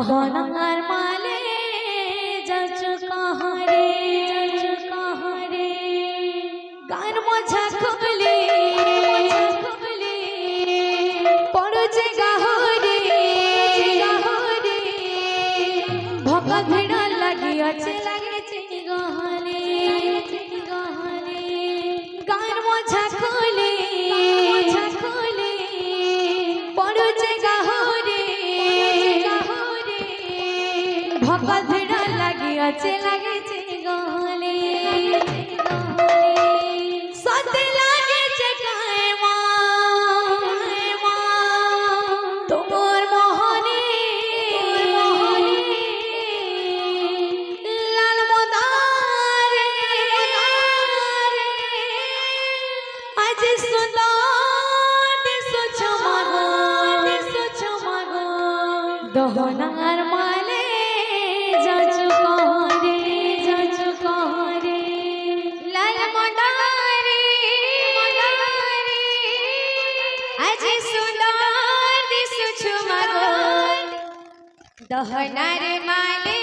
দহনার মালে যাচ্ছ কাহারে গান মজা খুবলে পড়ছে গাহরে ভকা ভিড় লাগিয়েছে গহনে গান মজা খুলে পড়ছে গাহরে ভকা ভিড় লাগিয়েছে গহনে সতে লাগেছে কায়মা তোমার মোহনে লাল মদারে আজ সুন্দর দিশো ছমাগো দহনার মালে যাচ্ছ কহরে লাল মদারে আজ সুন্দর দিশো ছমাগো দহনার মালে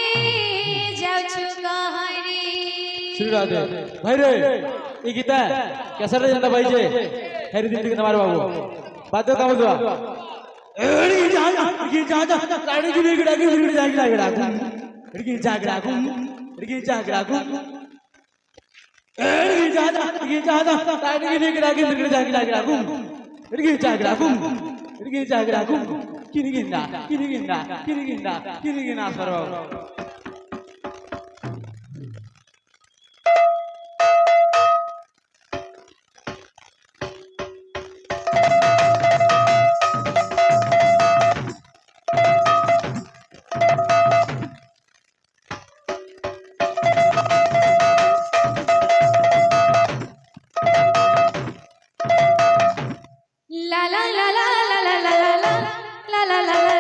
যাচ্ছ কহরে। श्री राधे भाई रे ये गीता कैसा रे जनता भाई जे हेरी दिन के हमारे बाबू बातों का मत हुआ एड़ी जा साड़ी की बिगड़ा की बिगड़ जाएगी लागड़ा एड़ी जागड़ा को एड़ी जागड़ा को एड़ी जा साड़ी की बिगड़ा की बिगड़ जाएगी लागड़ा को एड़ी जागड़ा को किनी गिंदा सरवा La la la la la la la la la la la la la la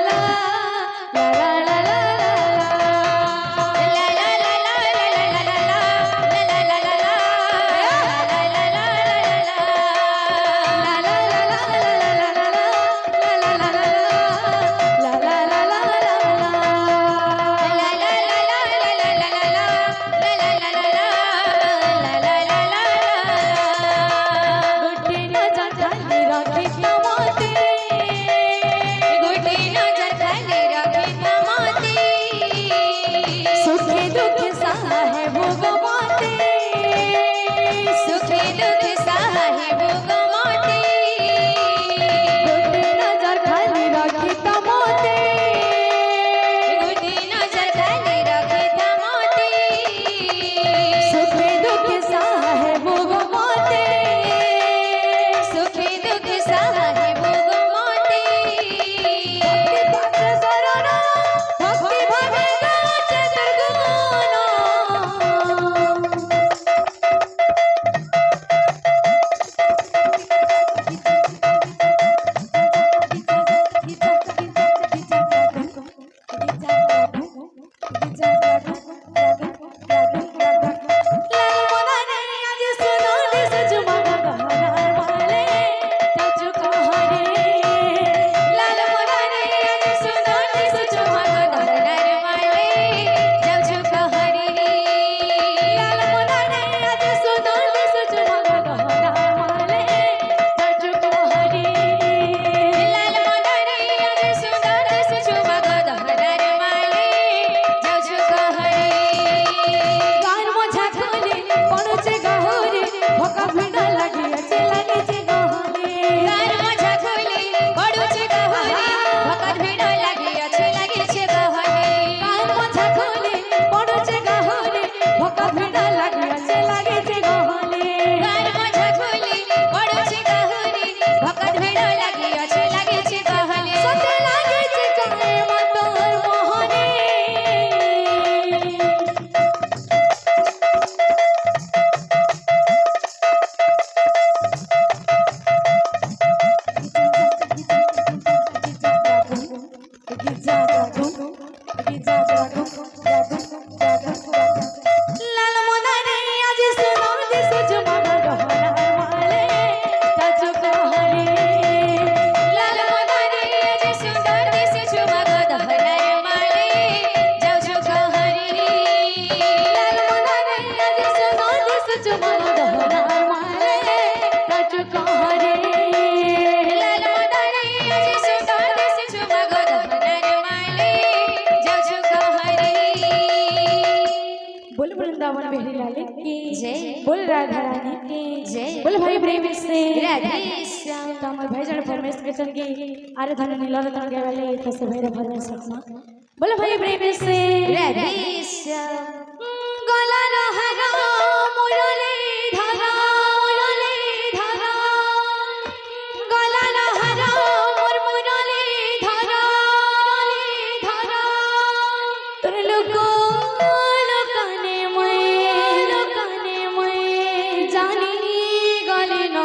Radha Rani की बोल भाई प्रेम से तो আমার ভাই জান ফরমেশ के चल गए अरे धन नीला रतन के वाले तो से भाई फरमेश रखना बोल भाई प्रेम से गला रहरा मुरली धरा गला रहरा मोर मुरली धरा তোর লোকানে মই জানি গলি না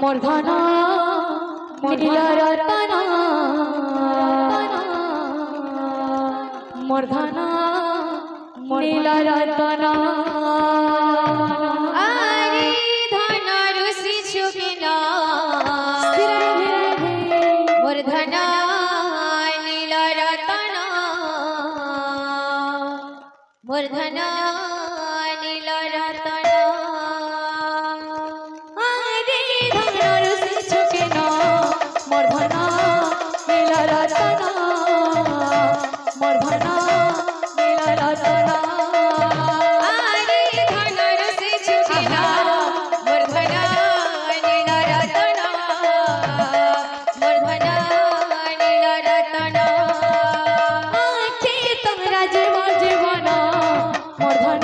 মোর ধন নীল রতন মোর ধন নীল রতন আরে ধন রুসি ছুকিনা মোর ধন নীল রতন মোর ধন নীল রতন আরে ধন রসি ছুকে না মোর ধন নীল রতন মোর ধন নীল রতন আরে ধন রুসি ছুকিনা মোর ধন নীল রতন মোর ধন নীল রতন আখি তোমরা জীবন মোর ধন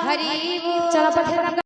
हरि बोल चला पठे